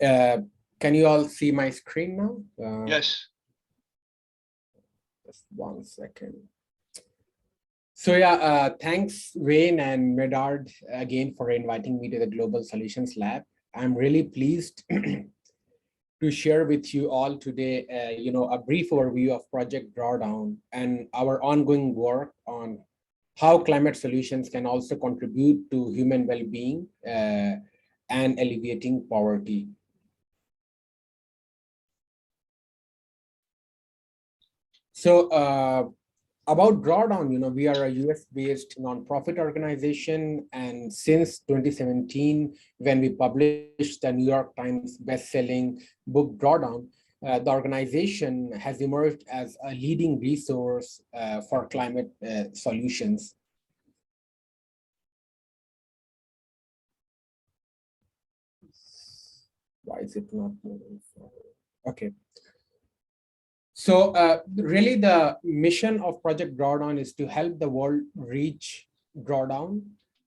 Uh, can you all see my screen now? Yes. Just 1 second. So yeah, thanks Wayne and Medard again for inviting me to the Global Solutions Lab. I'm really pleased to share with you all today, a brief overview of Project Drawdown and our ongoing work on how climate solutions can also contribute to human well-being and alleviating poverty. So about Drawdown, we are a US-based nonprofit organization, and since 2017, when we published the New York Times best-selling book Drawdown, the organization has emerged as a leading resource for climate solutions. Why is it not moving forward? Okay. So really the mission of Project Drawdown is to help the world reach drawdown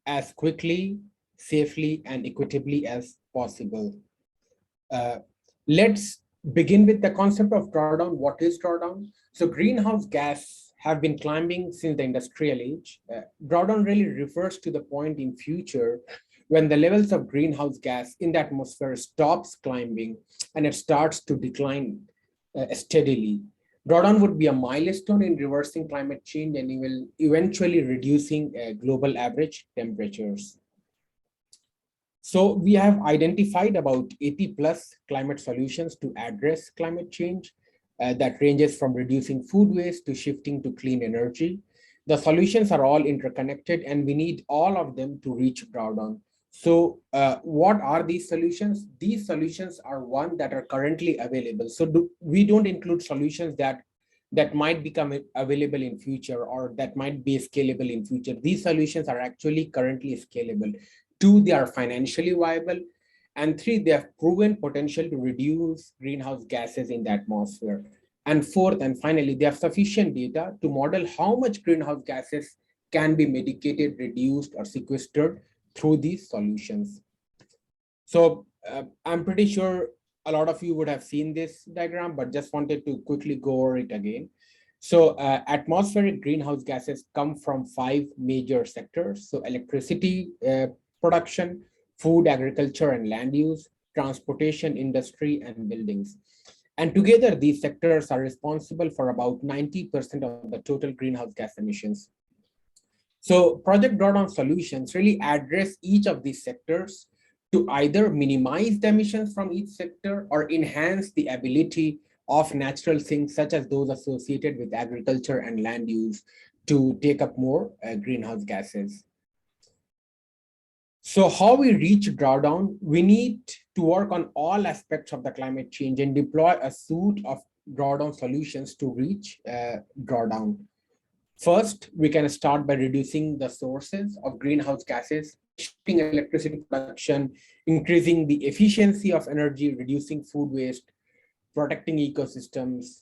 as quickly, safely, and equitably as possible. Uh, let's begin with the concept of drawdown. What is drawdown? So greenhouse gas have been climbing since the industrial age. Drawdown really refers to the point in future when the levels of greenhouse gas in the atmosphere stops climbing and it starts to decline steadily. Drawdown would be a milestone in reversing climate change and will eventually reducing global average temperatures. So we have identified about 80 plus climate solutions to address climate change that ranges from reducing food waste to shifting to clean energy. The solutions are all interconnected and we need all of them to reach drawdown. So what are these solutions? These solutions are one that are currently available. So we don't include solutions that might become available in future or that might be scalable in future. These solutions are actually currently scalable. Two, they are financially viable. And three, they have proven potential to reduce greenhouse gases in the atmosphere. And fourth, and finally, they have sufficient data to model how much greenhouse gases can be mitigated, reduced, or sequestered through these solutions. So I'm pretty sure a lot of you would have seen this diagram, but just wanted to quickly go over it again. So atmospheric greenhouse gases come from 5 major sectors. So electricity production, food, agriculture, and land use, transportation, industry, and buildings. And together, these sectors are responsible for about 90% of the total greenhouse gas emissions. So Project Drawdown solutions really address each of these sectors to either minimize the emissions from each sector or enhance the ability of natural sinks such as those associated with agriculture and land use to take up more greenhouse gases. So how we reach drawdown, we need to work on all aspects of the climate change and deploy a suite of drawdown solutions to reach drawdown. First, we can start by reducing the sources of greenhouse gases, shifting electricity production, increasing the efficiency of energy, reducing food waste, protecting ecosystems,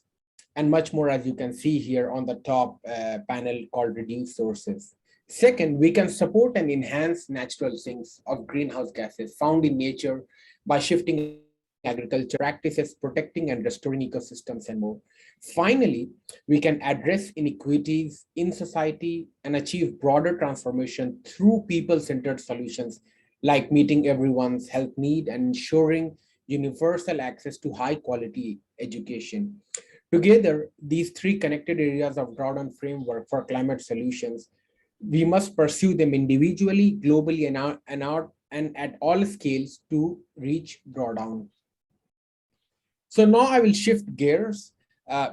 and much more, as you can see here on the top panel called reduce sources. Second, we can support and enhance natural sinks of greenhouse gases found in nature by shifting agriculture practices, protecting and restoring ecosystems, and more. Finally, we can address inequities in society and achieve broader transformation through people-centered solutions like meeting everyone's health need and ensuring universal access to high-quality education. Together, these three connected areas of drawdown framework for climate solutions, we must pursue them individually, globally, and at all scales to reach drawdown. So now I will shift gears.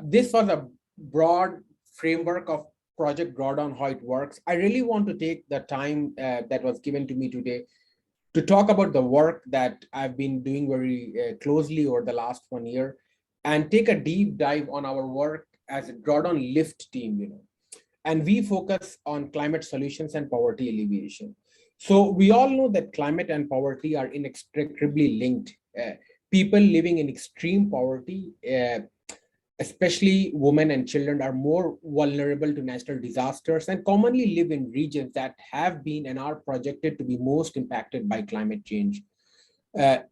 This was a broad framework of Project Drawdown, how it works. I really want to take the time that was given to me today to talk about the work that I've been doing very closely over the last 1 year and take a deep dive on our work as a Drawdown Lift team, and we focus on climate solutions and poverty alleviation. So we all know that climate and poverty are inextricably linked. People living in extreme poverty, especially women and children, are more vulnerable to natural disasters and commonly live in regions that have been and are projected to be most impacted by climate change.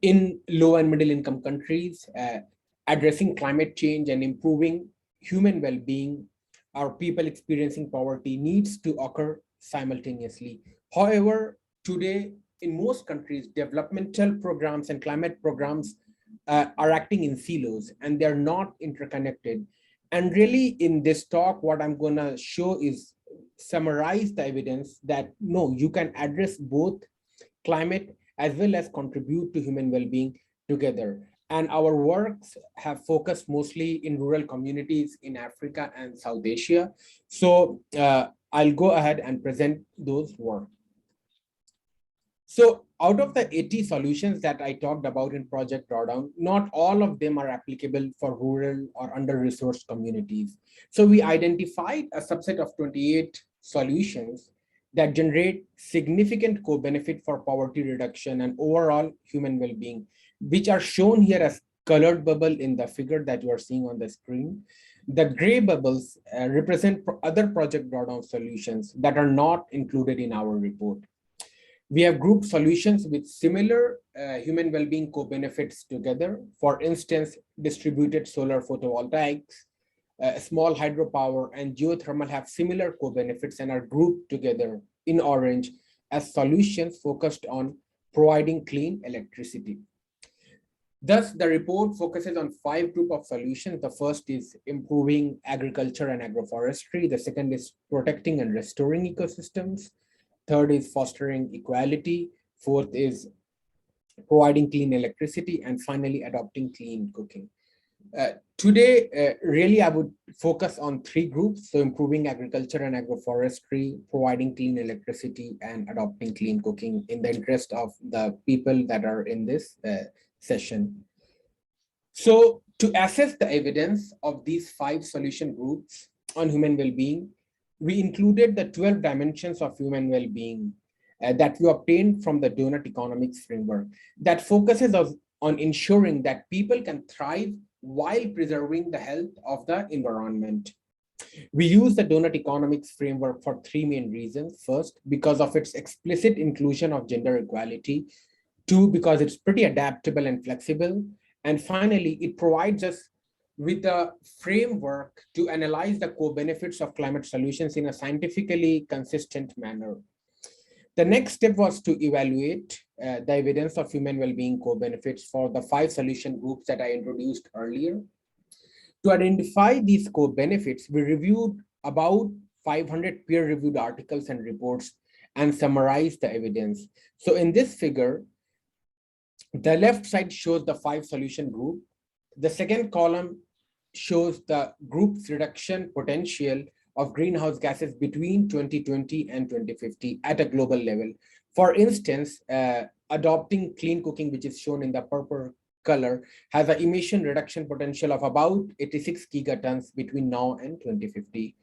in low and middle income countries, addressing climate change and improving human well-being or people experiencing poverty needs to occur simultaneously. However, today in most countries, developmental programs and climate programs are acting in silos and they're not interconnected. And really in this talk, what I'm gonna show is summarize the evidence that no, you can address both climate as well as contribute to human well-being together. And our works have focused mostly in rural communities in Africa and South Asia. So I'll go ahead and present those work. So out of the 80 solutions that I talked about in Project Drawdown, not all of them are applicable for rural or under-resourced communities. So we identified a subset of 28 solutions that generate significant co-benefit for poverty reduction and overall human well-being, which are shown here as colored bubble in the figure that you are seeing on the screen. The gray bubbles represent other Project Drawdown solutions that are not included in our report. We have grouped solutions with similar human well-being co-benefits together. For instance, distributed solar photovoltaics, small hydropower, and geothermal have similar co-benefits and are grouped together in orange as solutions focused on providing clean electricity. Thus, the report focuses on 5 groups of solutions. The first is improving agriculture and agroforestry. The second is protecting and restoring ecosystems. Third is fostering equality. Fourth is providing clean electricity. And finally, adopting clean cooking. Today, really, I would focus on 3 groups. So improving agriculture and agroforestry, providing clean electricity, and adopting clean cooking in the interest of the people that are in this session. So to assess the evidence of these 5 solution groups on human well-being, we included the 12 dimensions of human well-being that we obtained from the donut economics framework that focuses on ensuring that people can thrive while preserving the health of the environment. We use the donut economics framework for 3 main reasons. First, because of its explicit inclusion of gender equality. 2, because it's pretty adaptable and flexible. And finally, it provides us with a framework to analyze the co-benefits of climate solutions in a scientifically consistent manner. The next step was to evaluate the evidence of human well-being co-benefits for the 5 solution groups that I introduced earlier. To identify these co-benefits, we reviewed about 500 peer-reviewed articles and reports and summarized the evidence. So in this figure, the left side shows the 5 solution group. The second column shows the group's reduction potential of greenhouse gases between 2020 and 2050 at a global level. For instance, adopting clean cooking, which is shown in the purple color, has an emission reduction potential of about 86 gigatons between now and 2050.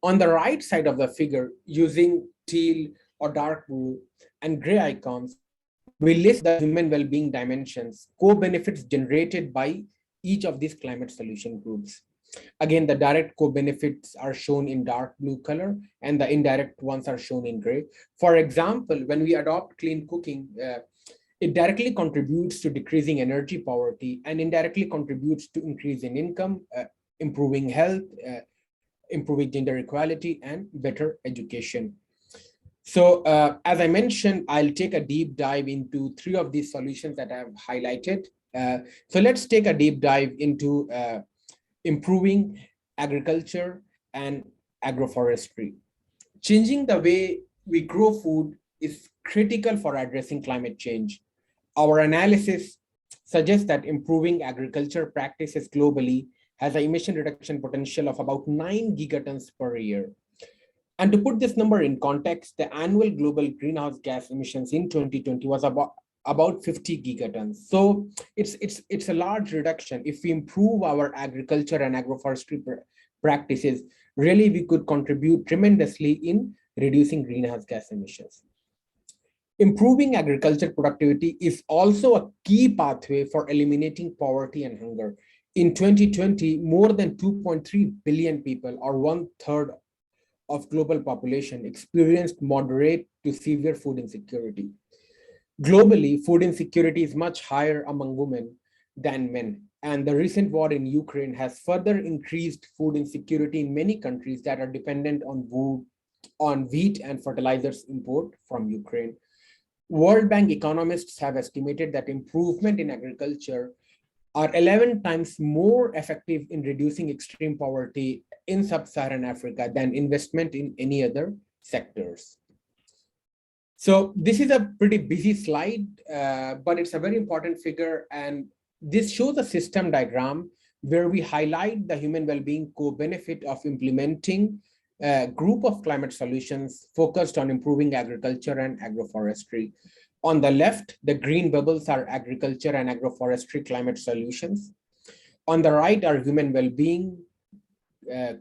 On the right side of the figure, using teal or dark blue and gray icons, we list the human well-being dimensions, co-benefits generated by each of these climate solution groups. Again, the direct co-benefits are shown in dark blue color and the indirect ones are shown in gray. For example, when we adopt clean cooking, it directly contributes to decreasing energy poverty and indirectly contributes to increase in income, improving health, improving gender equality, and better education. So as I mentioned, I'll take a deep dive into 3 of these solutions that I've highlighted. So let's take a deep dive into improving agriculture and agroforestry. Changing the way we grow food is critical for addressing climate change. Our analysis suggests that improving agriculture practices globally has an emission reduction potential of about 9 gigatons per year. And to put this number in context, the annual global greenhouse gas emissions in 2020 was about 50 gigatons. So it's a large reduction. If we improve our agriculture and agroforestry practices, really we could contribute tremendously in reducing greenhouse gas emissions. Improving agriculture productivity is also a key pathway for eliminating poverty and hunger. In 2020, more than 2.3 billion people, or 1/3 of global population, experienced moderate to severe food insecurity. Globally, food insecurity is much higher among women than men. And the recent war in Ukraine has further increased food insecurity in many countries that are dependent on wheat and fertilizers import from Ukraine. World Bank economists have estimated that improvement in agriculture are 11 times more effective in reducing extreme poverty in sub-Saharan Africa than investment in any other sectors. So this is a pretty busy slide, but it's a very important figure. And this shows a system diagram where we highlight the human well-being co-benefit of implementing a group of climate solutions focused on improving agriculture and agroforestry. On the left, the green bubbles are agriculture and agroforestry climate solutions. On the right are human well-being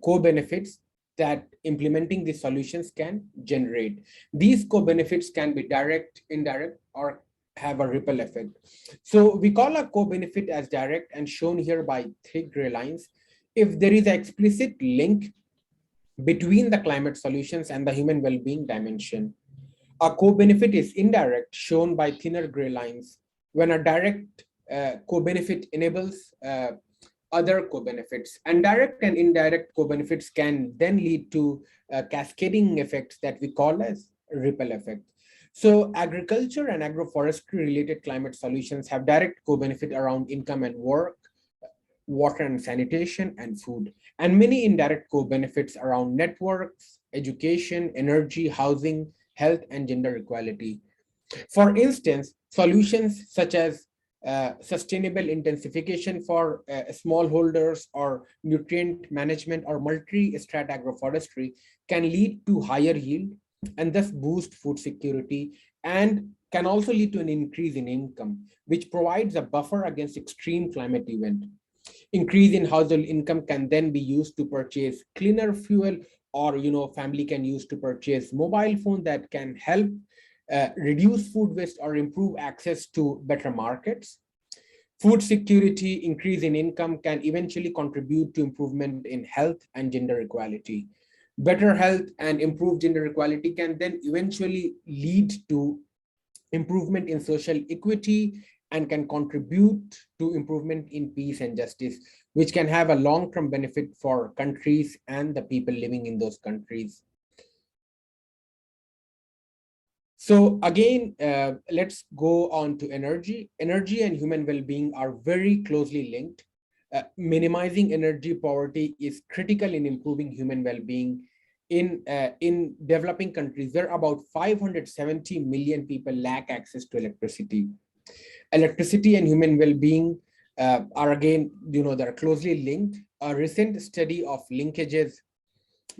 co-benefits that implementing these solutions can generate. These co-benefits can be direct, indirect, or have a ripple effect. So we call a co-benefit as direct and shown here by thick gray lines. If there is an explicit link between the climate solutions and the human well-being dimension. A co-benefit is indirect, shown by thinner gray lines. When a direct co-benefit enables other co-benefits, and direct and indirect co-benefits can then lead to cascading effects that we call as ripple effect. So agriculture and agroforestry related climate solutions have direct co-benefit around income and work, water and sanitation, and food, and many indirect co-benefits around networks, education, energy, housing, health, and gender equality. For instance, solutions such as sustainable intensification for smallholders or nutrient management or multi-strat agroforestry can lead to higher yield and thus boost food security, and can also lead to an increase in income, which provides a buffer against extreme climate event. Increase in household income can then be used to purchase cleaner fuel, or family can use to purchase mobile phone that can help reduce food waste or improve access to better markets. Food security, increase in income can eventually contribute to improvement in health and gender equality. Better health and improved gender equality can then eventually lead to improvement in social equity and can contribute to improvement in peace and justice, which can have a long-term benefit for countries and the people living in those countries. So again, let's go on to energy. Energy and human well-being are very closely linked. Minimizing energy poverty is critical in improving human well-being. In developing countries, where about 570 million people lack access to electricity. Electricity and human well-being are again, they're closely linked. A recent study of linkages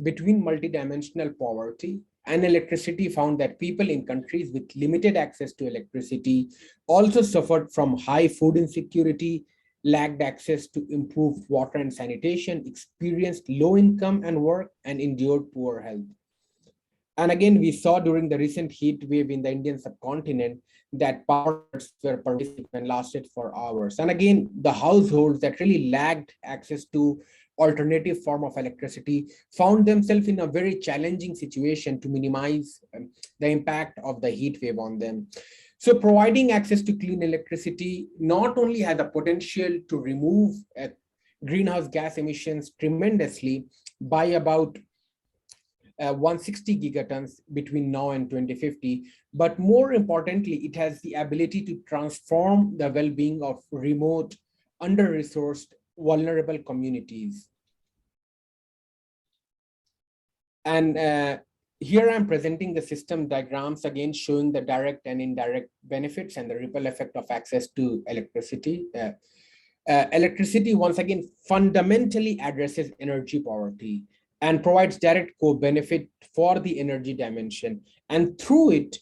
between multidimensional poverty and electricity found that people in countries with limited access to electricity also suffered from high food insecurity, lacked access to improved water and sanitation, experienced low income and work, and endured poor health. And again, we saw during the recent heat wave in the Indian subcontinent that power cuts were pervasive and lasted for hours. And again, the households that really lacked access to alternative form of electricity found themselves in a very challenging situation to minimize the impact of the heat wave on them. So providing access to clean electricity not only has the potential to remove greenhouse gas emissions tremendously by about 160 gigatons between now and 2050. But more importantly, it has the ability to transform the well-being of remote, under-resourced, vulnerable communities. And here I'm presenting the system diagrams again, showing the direct and indirect benefits and the ripple effect of access to electricity. Electricity, once again, fundamentally addresses energy poverty and provides direct co-benefit for the energy dimension, and through it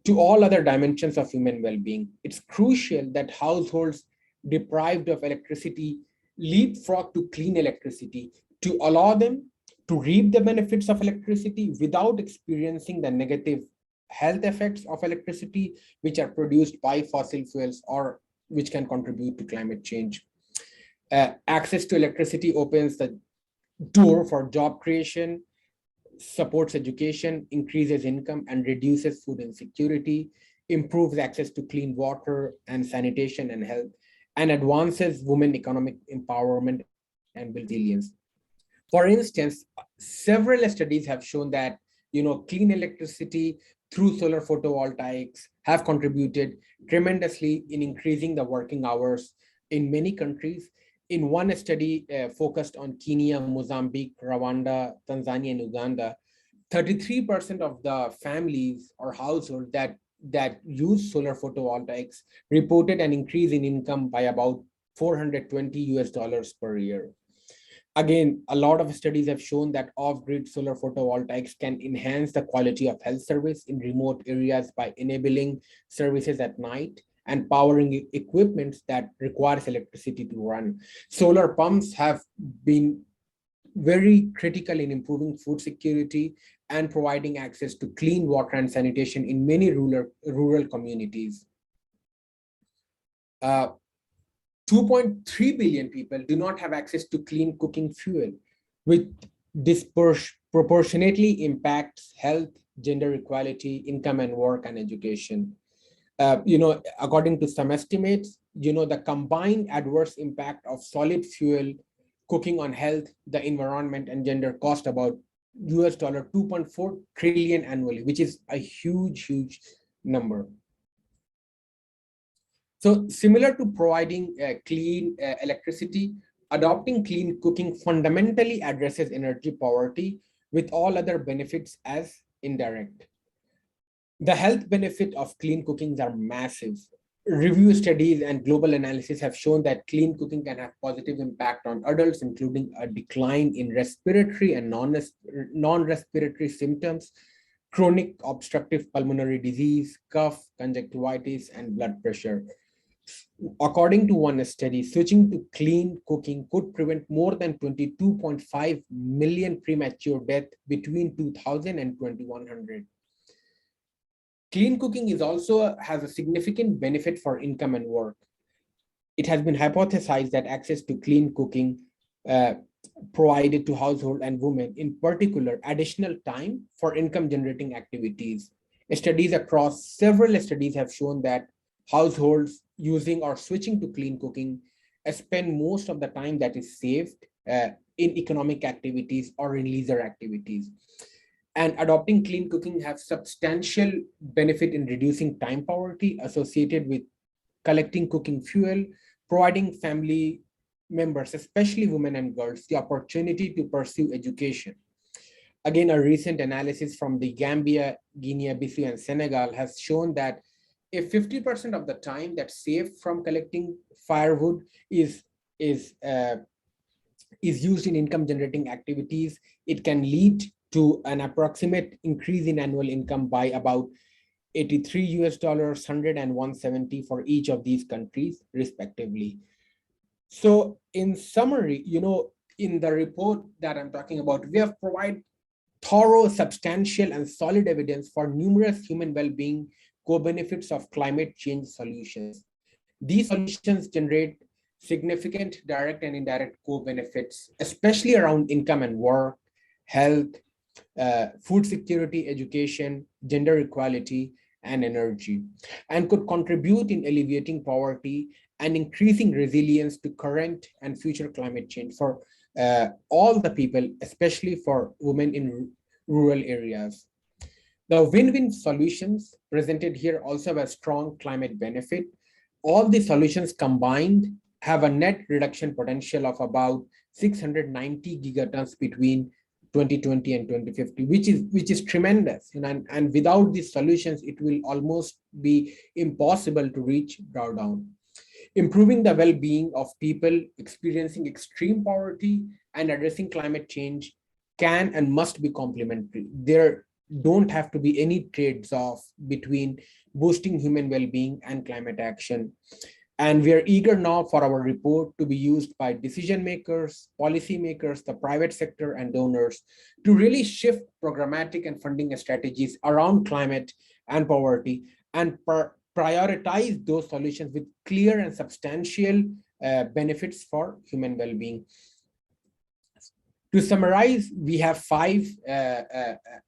to all other dimensions of human well-being. It's crucial that households deprived of electricity leapfrog to clean electricity to allow them to reap the benefits of electricity without experiencing the negative health effects of electricity, which are produced by fossil fuels or which can contribute to climate change. Access to electricity opens the door for job creation, supports education, increases income, and reduces food insecurity. improves access to clean water and sanitation and health, and advances women economic empowerment and builds resilience. For instance, several studies have shown that clean electricity through solar photovoltaics have contributed tremendously in increasing the working hours in many countries. In one study focused on Kenya, Mozambique, Rwanda, Tanzania, and Uganda, 33% of the families or households that use solar photovoltaics reported an increase in income by about 420 US dollars per year. Again, a lot of studies have shown that off-grid solar photovoltaics can enhance the quality of health service in remote areas by enabling services at night and powering equipment that requires electricity to run. Solar pumps have been very critical in improving food security and providing access to clean water and sanitation in many rural communities. 2.3 billion people do not have access to clean cooking fuel, which disproportionately impacts health, gender equality, income and work, and education. According to some estimates, the combined adverse impact of solid fuel cooking on health, the environment, and gender cost about US dollar 2.4 trillion annually, which is a huge number. So similar to providing clean electricity, adopting clean cooking fundamentally addresses energy poverty with all other benefits as indirect. The health benefit of clean cooking are massive. Review studies and global analysis have shown that clean cooking can have positive impact on adults, including a decline in respiratory and non-respiratory symptoms, chronic obstructive pulmonary disease, cough, conjunctivitis, and blood pressure. According to one study, switching to clean cooking could prevent more than 22.5 million premature deaths between 2000 and 2100. Clean cooking has a significant benefit for income and work. It has been hypothesized that access to clean cooking provided to household and women, in particular, additional time for income generating activities. Several studies have shown that households using or switching to clean cooking spend most of the time that is saved in economic activities or in leisure activities. And adopting clean cooking have substantial benefit in reducing time poverty associated with collecting cooking fuel, providing family members, especially women and girls, the opportunity to pursue education. Again, a recent analysis from the Gambia, Guinea-Bissau, and Senegal has shown that if 50% of the time that's saved from collecting firewood is used in income generating activities, it can lead to an approximate increase in annual income by about 83 US dollars, 100 and 170 for each of these countries, respectively. So in summary, in the report that I'm talking about, we have provided thorough, substantial, and solid evidence for numerous human well-being co-benefits of climate change solutions. These solutions generate significant direct and indirect co-benefits, especially around income and work, health, food security, education, gender equality, and energy, and could contribute in alleviating poverty and increasing resilience to current and future climate change for all the people, especially for women in rural areas. The win-win solutions presented here also have a strong climate benefit. All the solutions combined have a net reduction potential of about 690 gigatons between 2020 and 2050, which is tremendous. And without these solutions, it will almost be impossible to reach drawdown. Improving the well-being of people experiencing extreme poverty and addressing climate change can and must be complementary. There don't have to be any trades-off between boosting human well-being and climate action. And we are eager now for our report to be used by decision makers, policy makers, the private sector, and donors to really shift programmatic and funding strategies around climate and poverty and prioritize those solutions with clear and substantial benefits for human well-being. To summarize, we have 5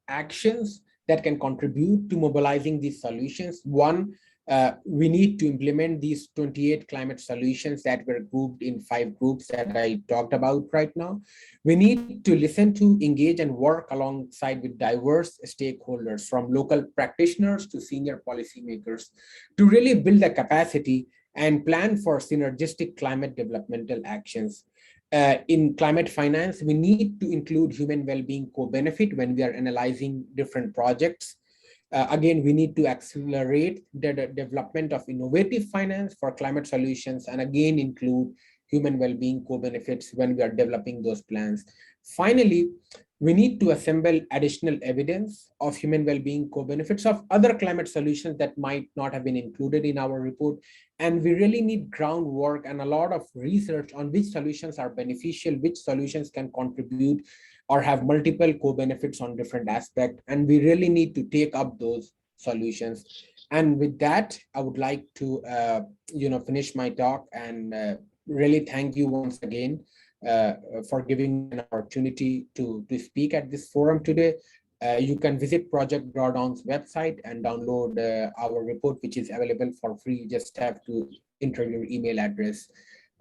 actions that can contribute to mobilizing these solutions. One, we need to implement these 28 climate solutions that were grouped in 5 groups that I talked about right now. We need to listen to, engage, and work alongside with diverse stakeholders, from local practitioners to senior policymakers, to really build the capacity and plan for synergistic climate developmental actions. In climate finance, we need to include human well-being co-benefit when we are analyzing different projects. Again, we need to accelerate the development of innovative finance for climate solutions, and again include human well-being co-benefits when we are developing those plans. Finally, we need to assemble additional evidence of human well-being co-benefits of other climate solutions that might not have been included in our report. And we really need groundwork and a lot of research on which solutions are beneficial, which solutions can contribute or have multiple co-benefits on different aspects. And we really need to take up those solutions. And with that, I would like to finish my talk and really thank you once again for giving me an opportunity to speak at this forum today. You can visit Project Drawdown's website and download our report, which is available for free. You just have to enter your email address.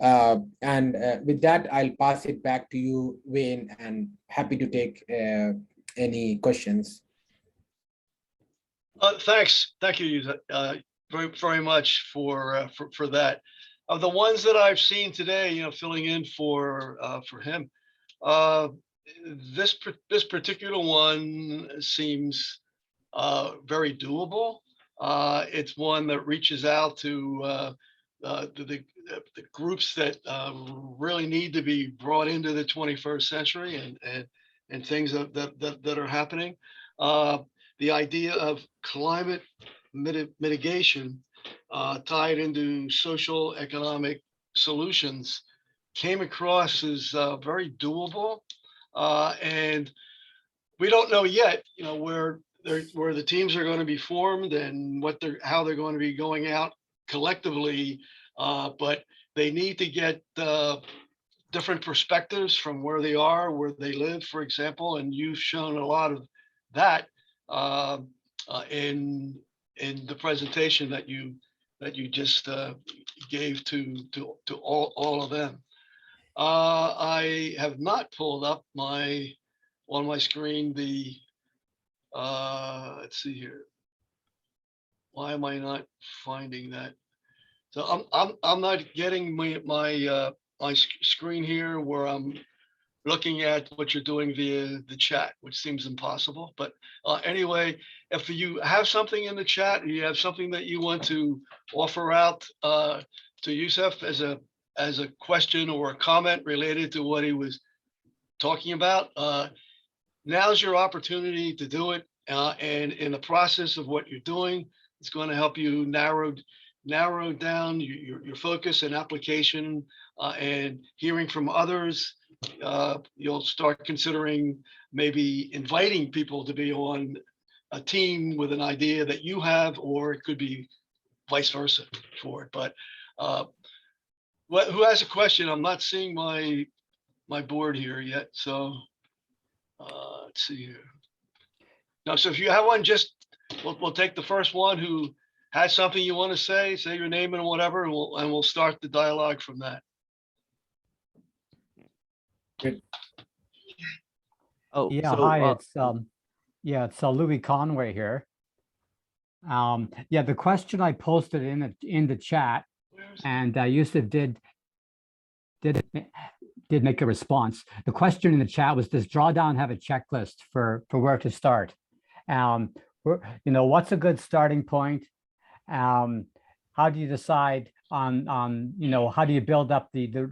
With that, I'll pass it back to you, Wayne, and happy to take any questions. Thanks. Thank you, Yusuf, very, very much for that. Of the ones that I've seen today, filling in for him, this particular one seems very doable. It's one that reaches out to the groups that really need to be brought into the 21st century and things that are happening. The idea of climate mitigation tied into social economic solutions came across as very doable, and we don't know yet, where the teams are going to be formed and how they're going to be going out collectively, but they need to get different perspectives from where they are, where they live, for example, and you've shown a lot of that in the presentation that you just gave to all of them. I have not pulled up on my screen the let's see here. Why am I not finding that? So I'm not getting my screen here where I'm looking at what you're doing via the chat, which seems impossible. But anyway, if you have something in the chat, you have something that you want to offer out to Yusuf as a question or a comment related to what he was talking about, now's your opportunity to do it. And in the process of what you're doing, it's going to help you narrow down your focus and application, and hearing from others. You'll start considering maybe inviting people to be on a team with an idea that you have, or it could be vice versa for it. But who has a question? I'm not seeing my board here yet, so let's see here. No, so if you have one, just we'll take the first one who has something you want to say your name and whatever, and we'll start the dialogue from that. Good. Oh yeah, so, hi, it's Louis Conway here. Yeah, the question I posted in the chat, and Yusuf did make a response. The question in the chat was, does Drawdown have a checklist for where to start? What's a good starting point? How do you decide on how do you build up the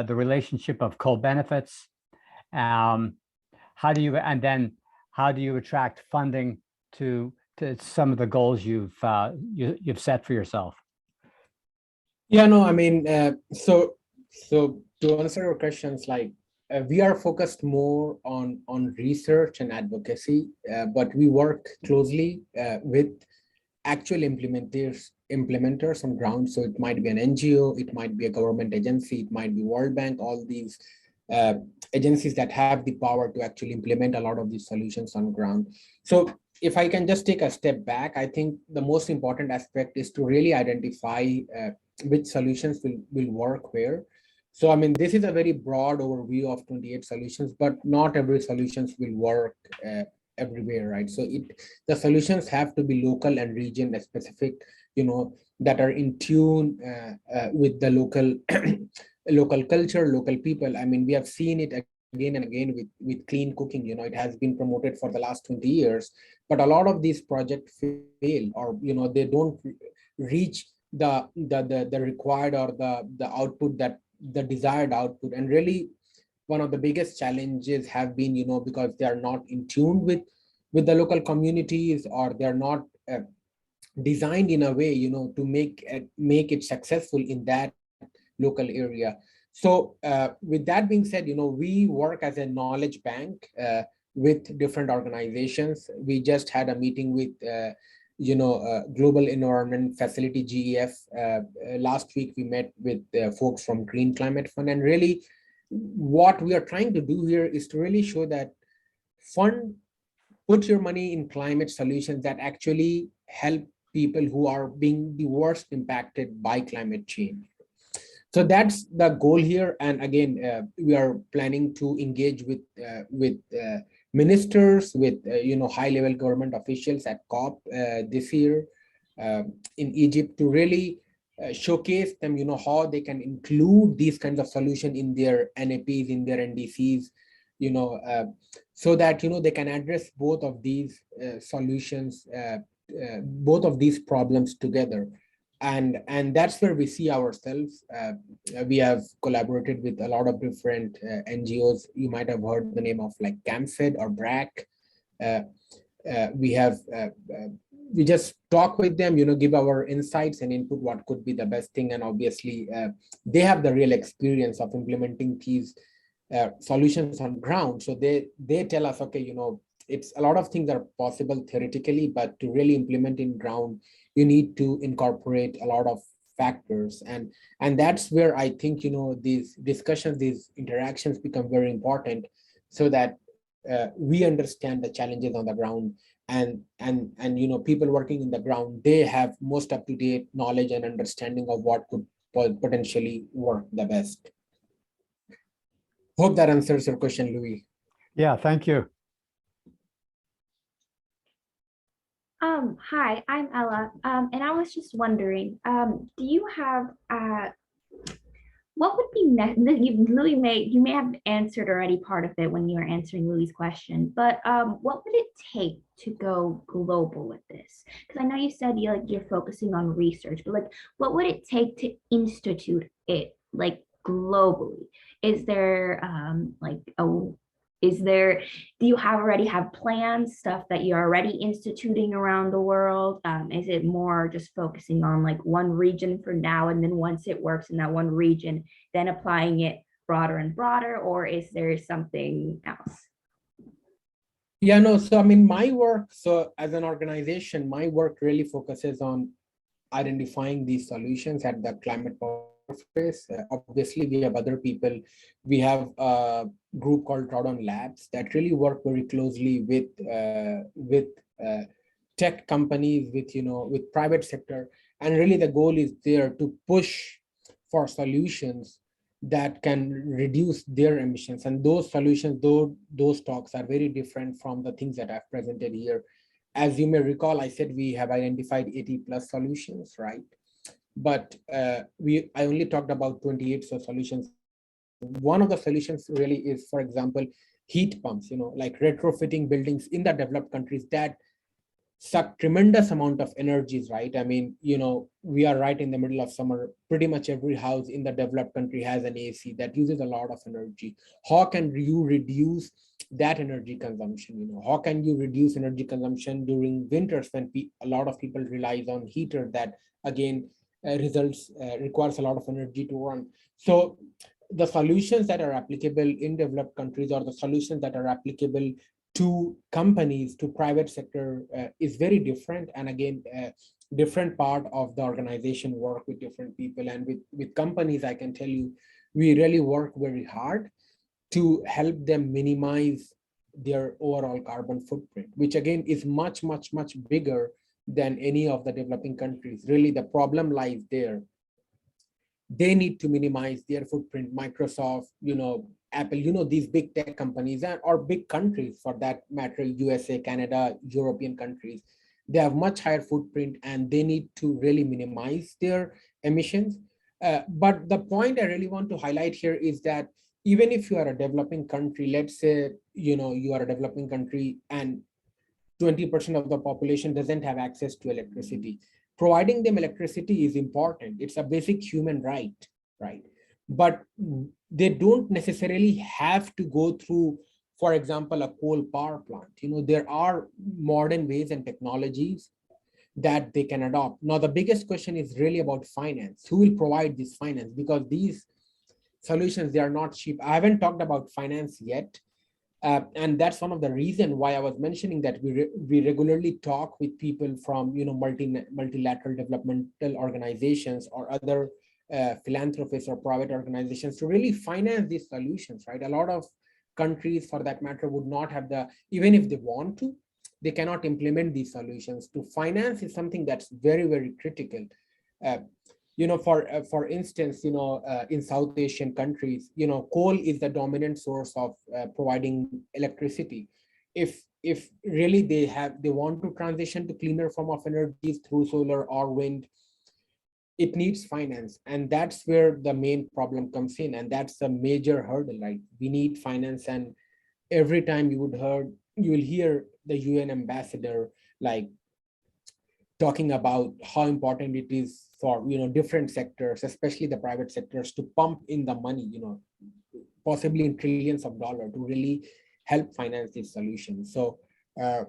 relationship of co-benefits? How do you attract funding to some of the goals you've set for yourself? Yeah, no, I mean, so to answer your questions, like we are focused more on research and advocacy, but we work closely with actual implementers on ground. So it might be an NGO, it might be a government agency, it might be World Bank, all these agencies that have the power to actually implement a lot of these solutions on ground. So if I can just take a step back, I think the most important aspect is to really identify which solutions will work where. So, I mean, this is a very broad overview of 28 solutions, but not every solutions will work everywhere, right? So the solutions have to be local and region specific, that are in tune with the local local culture, local people. I mean, we have seen it again and again with clean cooking. It has been promoted for the last 20 years, but a lot of these projects fail, or they don't reach the required or the output, that the desired output. And really, one of the biggest challenges have been, because they are not in tune with the local communities, or they're not designed in a way, to make it successful in that local area. So with that being said, we work as a knowledge bank with different organizations. We just had a meeting with Global Environment Facility, GEF. Last week we met with folks from Green Climate Fund, and really what we are trying to do here is to really show that fund put your money in climate solutions that actually help people who are being the worst impacted by climate change. So that's the goal here. And again, we are planning to engage with ministers, with high-level government officials at COP this year in Egypt, to really showcase them, how they can include these kinds of solution in their NAPs, in their NDCs, so that they can address both of these solutions, both of these problems together. And that's where we see ourselves. We have collaborated with a lot of different NGOs. You might have heard the name of like CAMFED or BRAC. We just talk with them, give our insights and input what could be the best thing. And obviously, they have the real experience of implementing these solutions on ground. So they tell us, okay, it's a lot of things are possible theoretically, but to really implement in ground, you need to incorporate a lot of factors. And that's where I think, these discussions, these interactions become very important, so that we understand the challenges on the ground, and people working in the ground, they have most up-to-date knowledge and understanding of what could potentially work the best. Hope that answers your question, Louis. Yeah, thank you. Hi, I'm Ella. And I was just wondering, do you have what would be next? You may have answered already part of it when you were answering Louis' question, but what would it take to go global with this? Because I know you said you're focusing on research, but what would it take to institute it globally? Is there do you already have plans, stuff that you're already instituting around the world? Is it more just focusing on one region for now, and then once it works in that one region, then applying it broader and broader, or is there something else? Yeah, no, so I mean, my work, so as an organization, my work really focuses on identifying these solutions at the climate space. Obviously, we have other people. We have a group called Drawdown Labs that really work very closely with tech companies, with private sector, and really the goal is there to push for solutions that can reduce their emissions. And those solutions, those talks are very different from the things that I've presented here. As you may recall, I said we have identified 80 plus solutions, right? But I only talked about 28 solutions. One of the solutions really is, for example, heat pumps, like retrofitting buildings in the developed countries that suck tremendous amount of energies, right? I mean, we are right in the middle of summer. Pretty much every house in the developed country has an AC that uses a lot of energy. How can you reduce that energy consumption? How can you reduce energy consumption during winters when a lot of people relies on heater that again requires a lot of energy to run? So the solutions that are applicable in developed countries, or the solutions that are applicable to companies, to private sector, is very different. And again, different part of the organization work with different people. And with companies, I can tell you, we really work very hard to help them minimize their overall carbon footprint, which again is much, much, much bigger than any of the developing countries. Really, the problem lies there. They need to minimize their footprint. Microsoft, Apple, these big tech companies, or big countries for that matter, USA, Canada, European countries, they have much higher footprint and they need to really minimize their emissions. But the point I really want to highlight here is that even if you are a developing country, let's say, you are a developing country and 20% of the population doesn't have access to electricity. Providing them electricity is important. It's a basic human right, right? But they don't necessarily have to go through, for example, a coal power plant. There are modern ways and technologies that they can adopt. Now, the biggest question is really about finance. Who will provide this finance? Because these solutions, they are not cheap. I haven't talked about finance yet. And that's one of the reasons why I was mentioning that we regularly talk with people from multilateral developmental organizations or other philanthropists or private organizations to really finance these solutions, right? A lot of countries, for that matter, would not have even if they want to, they cannot implement these solutions. To finance is something that's very, very critical. For instance, in South Asian countries, coal is the dominant source of providing electricity. If really they want to transition to cleaner form of energies through solar or wind, it needs finance, and that's where the main problem comes in, and that's a major hurdle, right? We need finance, and every time you will hear the UN ambassador like talking about how important it is for different sectors, especially the private sectors, to pump in the money, possibly in trillions of dollars, to really help finance these solutions. To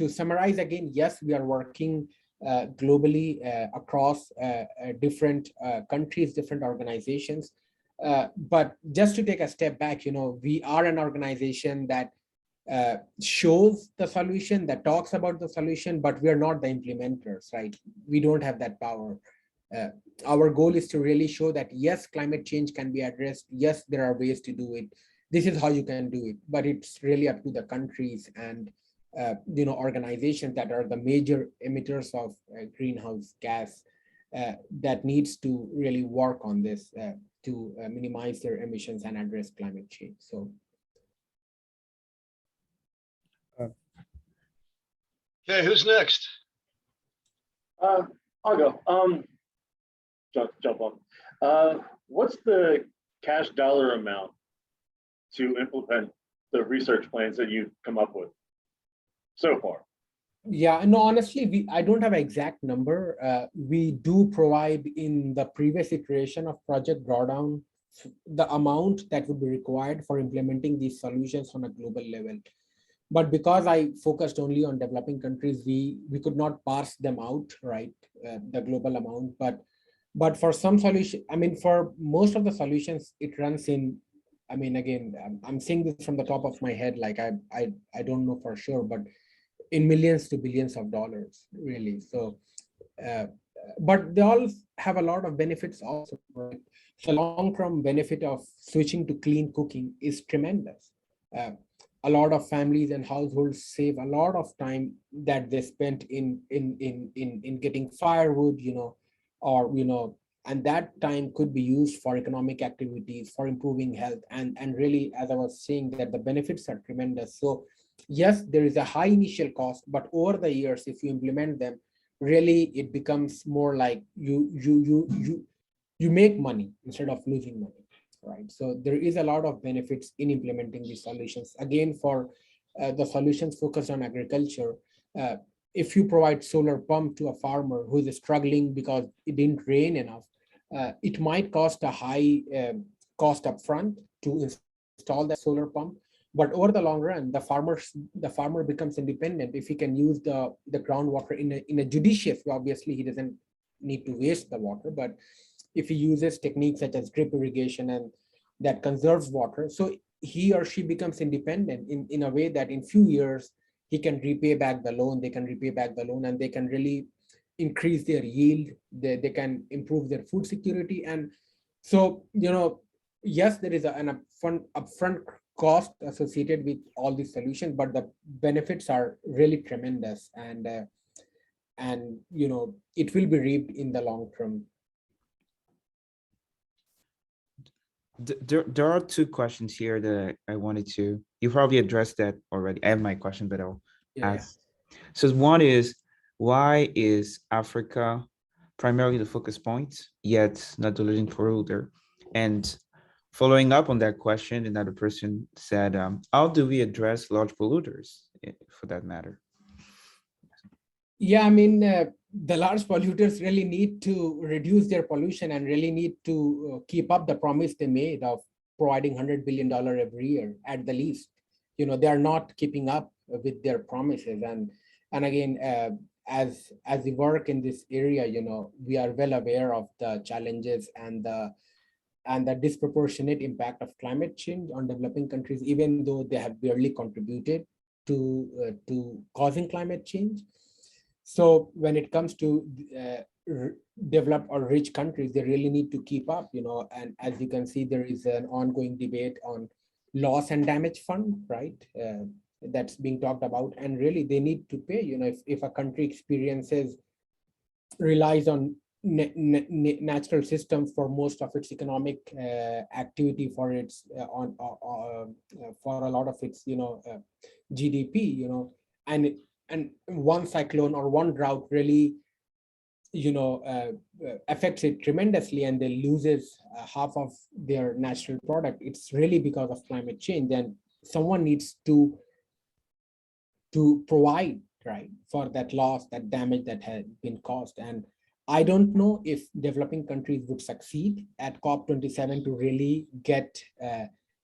summarize again, yes, we are working globally across different countries, different organizations. But just to take a step back, we are an organization that shows the solution, that talks about the solution, but we are not the implementers, right? We don't have that power. Our goal is to really show that yes, climate change can be addressed. Yes, there are ways to do it. This is how you can do it, but it's really up to the countries and organizations that are the major emitters of greenhouse gas that needs to really work on this to minimize their emissions and address climate change. So. Okay, who's next? I'll go. Jump on. What's the cash dollar amount to implement the research plans that you've come up with so far? Yeah, no, honestly, I don't have an exact number. We do provide in the previous iteration of Project Drawdown the amount that would be required for implementing these solutions on a global level. But because I focused only on developing countries, we could not parse them out, right? The global amount. But for some solution, for most of the solutions, it runs in. Again, I'm saying this from the top of my head, like I don't know for sure, but in millions to billions of dollars, really. So, but they all have a lot of benefits also, right? The long-term benefit of switching to clean cooking is tremendous. A lot of families and households save a lot of time that they spent in getting firewood, and that time could be used for economic activities, for improving health, and really, as I was saying, that the benefits are tremendous. So yes, there is a high initial cost, but over the years, if you implement them, really it becomes more like you make money instead of losing money. Right. So there is a lot of benefits in implementing these solutions. Again, for the solutions focused on agriculture, if you provide solar pump to a farmer who is struggling because it didn't rain enough, it might cost a high cost upfront to install that solar pump. But over the long run, the farmer becomes independent if he can use the groundwater in a judicious way. Obviously, he doesn't need to waste the water, but if he uses techniques such as drip irrigation and that conserves water, so he or she becomes independent in a way that in few years he can repay back the loan, they can repay back the loan, and they can really increase their yield, they can improve their food security. And so, yes, there is an upfront cost associated with all these solutions, but the benefits are really tremendous, and it will be reaped in the long term. There are two questions here that I wanted to, you probably addressed that already. I have my question, but I'll Yeah. ask. So one is, why is Africa primarily the focus point, yet not the leading polluter? And following up on that question, another person said, how do we address large polluters, for that matter? Yeah, I mean, the large polluters really need to reduce their pollution and really need to keep up the promise they made of providing $100 billion every year at the least. They are not keeping up with their promises. And again, as we work in this area, we are well aware of the challenges and the disproportionate impact of climate change on developing countries, even though they have barely contributed to causing climate change. So when it comes to developed or rich countries, they really need to keep up, and as you can see, there is an ongoing debate on loss and damage fund, right? That's being talked about, and really they need to pay, if a country relies on natural systems for most of its economic activity, for its for a lot of its GDP, and one cyclone or one drought really affects it tremendously, and they loses half of their natural product. It's really because of climate change, and someone needs to provide, right, for that loss, that damage that has been caused. And I don't know if developing countries would succeed at COP27 to really get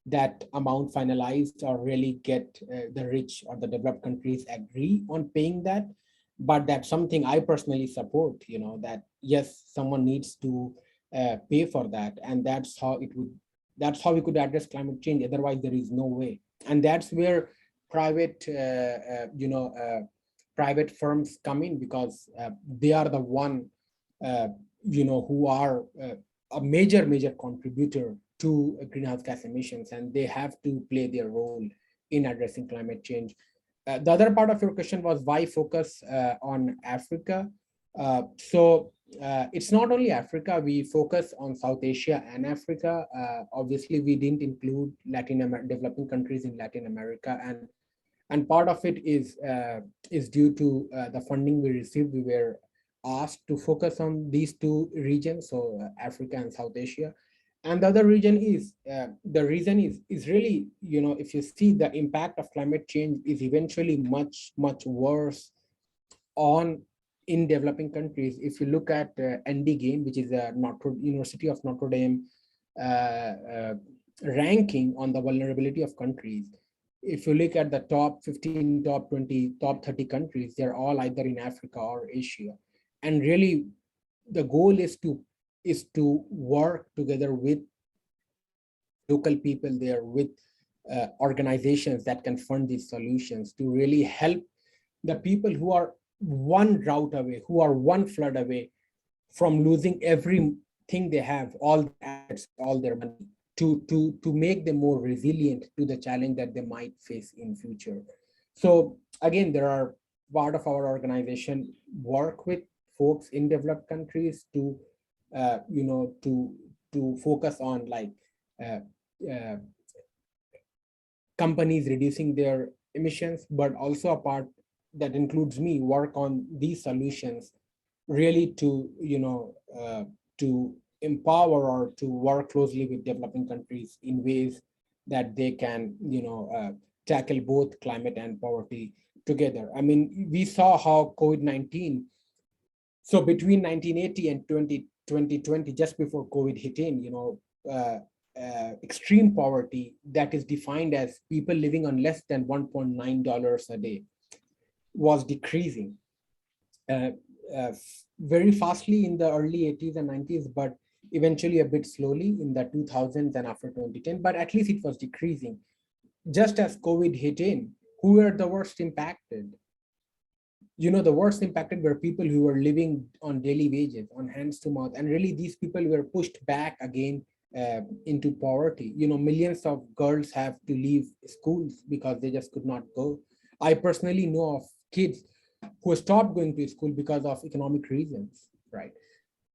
that amount finalized, or really get the rich or the developed countries agree on paying that. But that's something I personally support, that yes, someone needs to pay for that. And that's how we could address climate change. Otherwise, there is no way. And that's where private firms come in, because they are the one who are a major contributor to greenhouse gas emissions, and they have to play their role in addressing climate change. The other part of your question was why focus on Africa. It's not only Africa, we focus on South Asia and Africa. Obviously, we didn't include developing countries in Latin America, and part of it is due to the funding we received. We were asked to focus on these two regions, so Africa and South Asia. And the other region is the reason is really, if you see, the impact of climate change is eventually much worse in developing countries. If you look at ND Game, which is a University of Notre Dame ranking on the vulnerability of countries, if you look at the top 15, top 20, top 30 countries, they're all either in Africa or Asia. And really, the goal is to work together with local people there, with organizations that can fund these solutions, to really help the people who are one drought away, who are one flood away from losing everything they have, all their assets, all their money, to make them more resilient to the challenge that they might face in future. So again, there are part of our organization work with folks in developed countries to focus on companies reducing their emissions, but also a part that includes me work on these solutions, really to empower or to work closely with developing countries in ways that they can tackle both climate and poverty together. I mean, we saw how COVID-19, so between 1980 and 2020, just before COVID hit in, extreme poverty that is defined as people living on less than $1.9 a day was decreasing very fastly in the early 80s and 90s, but eventually a bit slowly in the 2000s and after 2010, but at least it was decreasing. Just as COVID hit in, who were the worst impacted? The worst impacted were people who were living on daily wages, on hands to mouth. And really, these people were pushed back again into poverty. You know, millions of girls have to leave schools because they just could not go. I personally know of kids who stopped going to school because of economic reasons, right?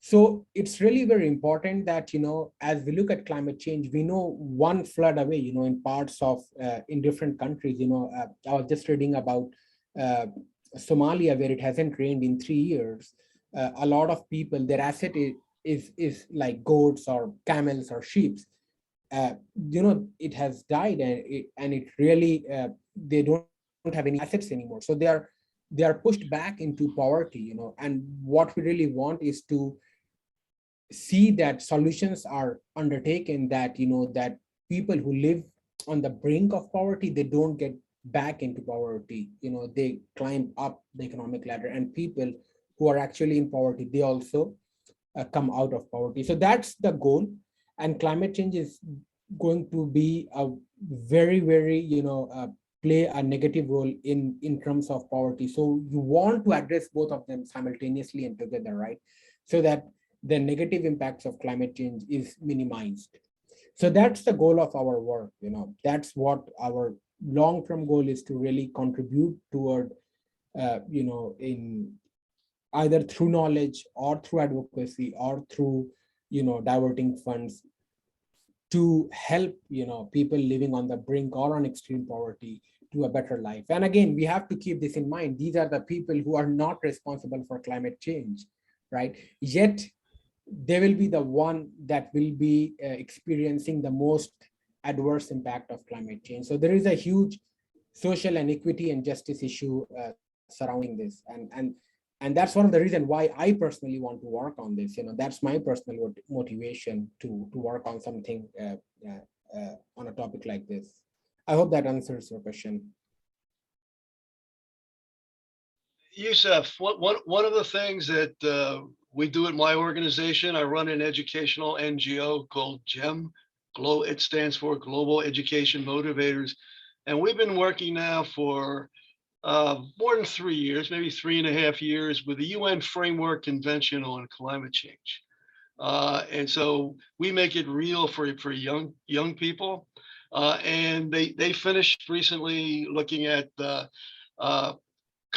So it's really very important that, you know, as we look at climate change, we know one flood away, you know, in parts of, in different countries, you know, I was just reading about uh, Somalia, where it hasn't rained in 3 years. A lot of people, their asset is like goats or camels or sheep. You know, it has died, and it really, they don't have any assets anymore. So they are pushed back into poverty, you know, and what we really want is to see that solutions are undertaken, that, you know, that people who live on the brink of poverty, they don't get back into poverty, you know, they climb up the economic ladder, and people who are actually in poverty, they also come out of poverty. So that's the goal. And climate change is going to be a very, very, you know, play a negative role in terms of poverty. So you want to address both of them simultaneously and together, right? So that the negative impacts of climate change is minimized. So that's the goal of our work, you know, that's what our long-term goal is, to really contribute toward, you know, in either through knowledge or through advocacy or through, you know, diverting funds to help, you know, people living on the brink or on extreme poverty to a better life. And again, we have to keep this in mind, these are the people who are not responsible for climate change, right? Yet they will be the one that will be experiencing the most adverse impact of climate change. So there is a huge social and equity and justice issue surrounding this, and that's one of the reasons why I personally want to work on this. You know, that's my personal motivation to work on something on a topic like this. I hope that answers your question. Yusuf, one of the things that we do at my organization, I run an educational NGO called GEM. It stands for Global Education Motivators. And we've been working now for more than 3 years, maybe 3.5 years, with the UN Framework Convention on Climate Change. And so we make it real for young people. And they finished recently looking at the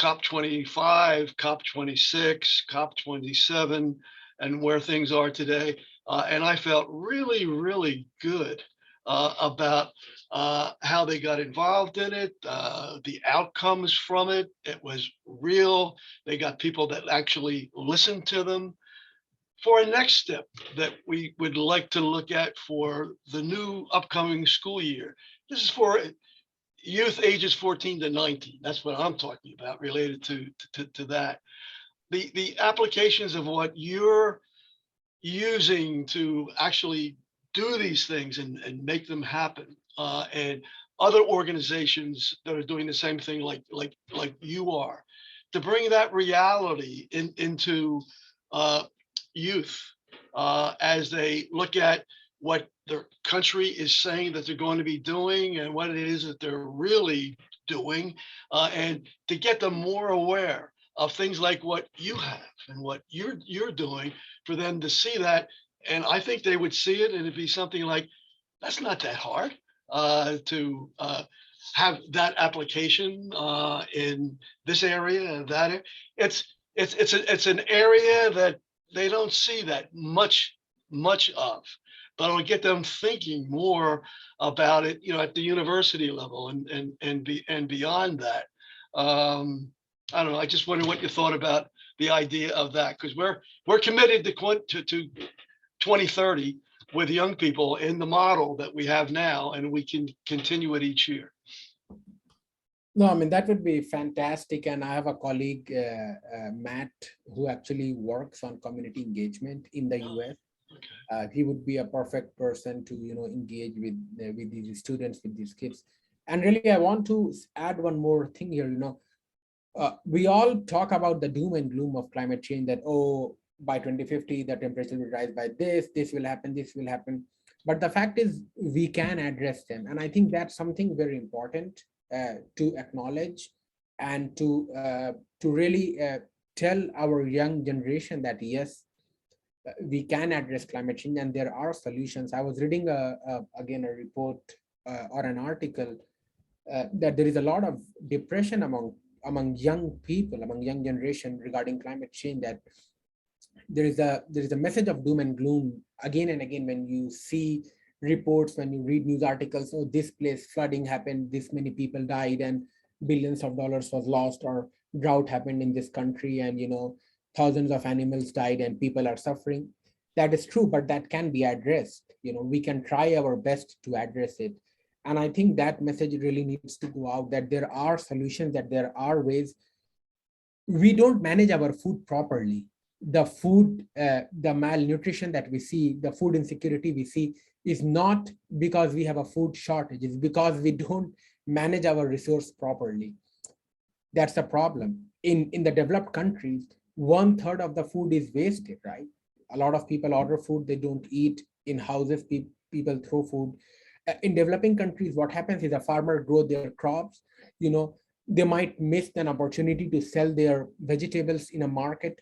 COP25, COP26, COP27, and where things are today. And I felt really, really good about how they got involved in it, the outcomes from it. It was real. They got people that actually listened to them. For a next step that we would like to look at for the new upcoming school year, this is for youth ages 14 to 19. That's what I'm talking about related to that. The applications of what you're using to actually do these things and make them happen, and other organizations that are doing the same thing like you are, to bring that reality into youth as they look at what their country is saying that they're going to be doing and what it is that they're really doing, and to get them more aware of things like what you have and what you're doing, for them to see that. And I think they would see it and it'd be something like, that's not that hard to have that application in this area and that area. It's an area that they don't see that much of, but it'll get them thinking more about it, you know, at the university level and beyond that. I don't know. I just wonder what you thought about the idea of that, because we're committed to 2030 with young people in the model that we have now, and we can continue it each year. No, I mean, that would be fantastic. And I have a colleague, Matt, who actually works on community engagement in the US. He would be a perfect person to, you know, engage with these students, with these kids. And really, I want to add one more thing here. You know, we all talk about the doom and gloom of climate change, that, oh, by 2050, the temperature will rise by this will happen, this will happen. But the fact is, we can address them. And I think that's something very important to acknowledge, and to really tell our young generation that, yes, we can address climate change, and there are solutions. I was reading again a report or an article that there is a lot of depression among young people, among young generation regarding climate change. That there is a message of doom and gloom again and again when you see reports, when you read news articles. Oh, this place flooding happened, this many people died, and billions of dollars was lost, or drought happened in this country, and thousands of animals died and people are suffering. That is true, but that can be addressed. We can try our best to address it. And I think that message really needs to go out, that there are solutions, that there are ways. We don't manage our food properly. The malnutrition that we see, the food insecurity we see, is not because we have a food shortage. It's because we don't manage our resource properly. That's the problem. In the developed countries, 1/3 of the food is wasted, right? A lot of people order food, they don't eat in houses, people throw food. In developing countries, what happens is a farmer grow their crops, they might miss an opportunity to sell their vegetables in a market,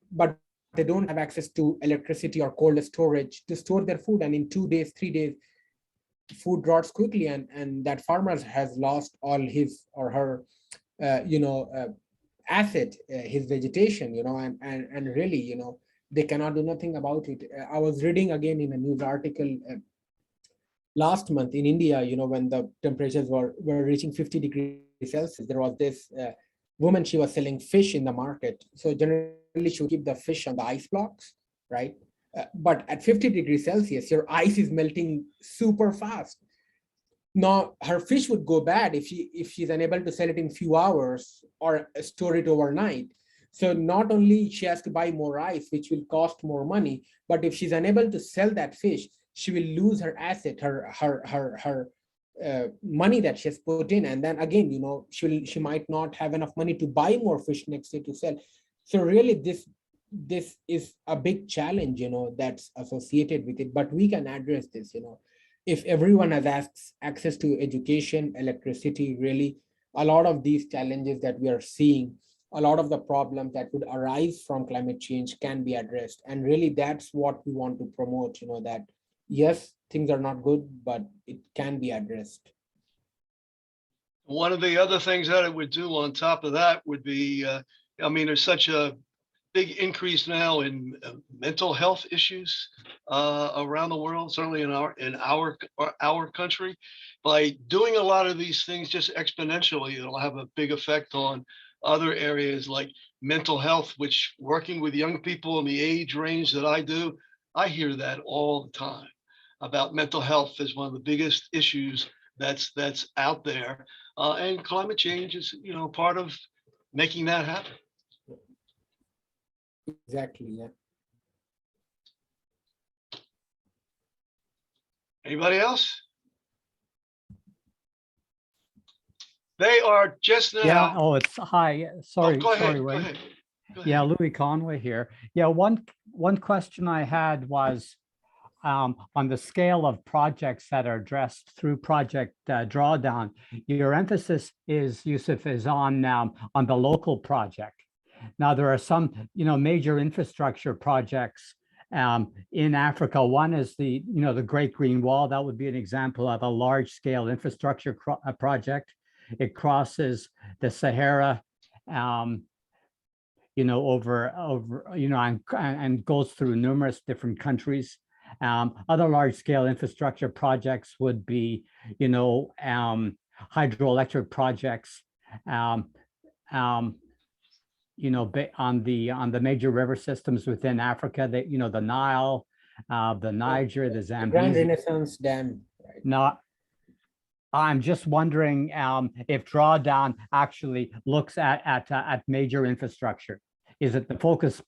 but they don't have access to electricity or cold storage to store their food. And in 2 days, 3 days, food rots quickly, and that farmer has lost all his or her, asset, his vegetation, and really, they cannot do nothing about it. I was reading again in a news article last month in India, when the temperatures were reaching 50 degrees Celsius, there was this woman, she was selling fish in the market. So generally she would keep the fish on the ice blocks, right? But at 50 degrees Celsius, your ice is melting super fast. Now her fish would go bad if she's unable to sell it in few hours or store it overnight. So not only she has to buy more ice, which will cost more money, but if she's unable to sell that fish, she will lose her asset, her money that she has put in. And then again, she might not have enough money to buy more fish next day to sell. So really this is a big challenge, that's associated with it. But we can address this, if everyone has access to education, electricity. Really, a lot of these challenges that we are seeing, a lot of the problems that would arise from climate change can be addressed. And really, that's what we want to promote, that yes, things are not good, but it can be addressed. One of the other things that it would do on top of that would be, there's such a big increase now in mental health issues around the world, certainly in our country. By doing a lot of these things just exponentially, it'll have a big effect on other areas like mental health, which, working with young people in the age range that I do, I hear that all the time about mental health as one of the biggest issues that's out there. And climate change is, part of making that happen. Exactly, yeah. Anybody else? They are just now. Yeah, oh, it's hi. Sorry, Go ahead. sorry, Go Ray. ahead. Go Yeah, ahead. Louis Conway here. Yeah, one question I had was on the scale of projects that are addressed through Project Drawdown. Your emphasis is, Yusuf, is on the local project. Now there are some, major infrastructure projects in Africa. One is the Great Green Wall. That would be an example of a large-scale infrastructure project. It crosses the Sahara, over and goes through numerous different countries. Other large-scale infrastructure projects would be, hydroelectric projects, on the major river systems within Africa. That the Nile, the Niger, the Zambezi. Grand Renaissance Dam. Right? Now, I'm just wondering if Drawdown actually looks at major infrastructure. Is it the focus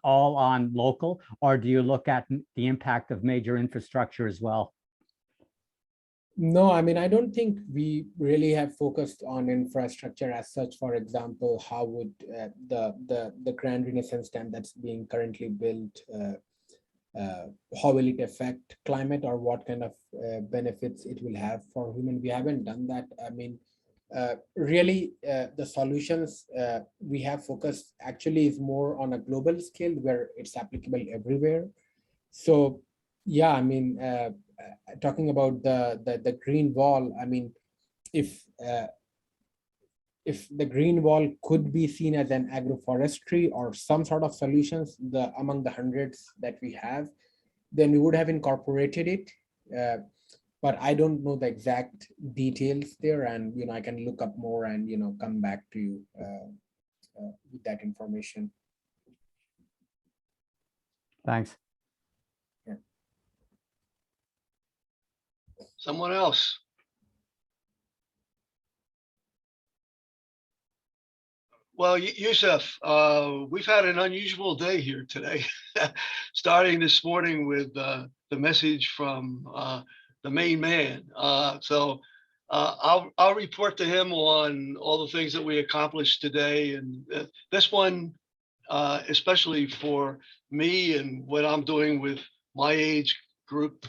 all on local, or do you look at the impact of major infrastructure as well? No, I don't think we really have focused on infrastructure as such. For example, how would the Grand Renaissance Dam that's being currently built, how will it affect climate, or what kind of benefits it will have for human? We haven't done that. really the solutions we have focused actually is more on a global scale where it's applicable everywhere. So yeah, I mean, talking about the green wall, I mean, if the green wall could be seen as an agroforestry or some sort of solutions, the among the hundreds that we have, then we would have incorporated it. But I don't know the exact details there, and I can look up more and come back to you with that information. Thanks. Someone else? Well, Yusuf, we've had an unusual day here today, starting this morning with the message from the main man. So I'll report to him on all the things that we accomplished today, and this one, especially for me and what I'm doing with my age group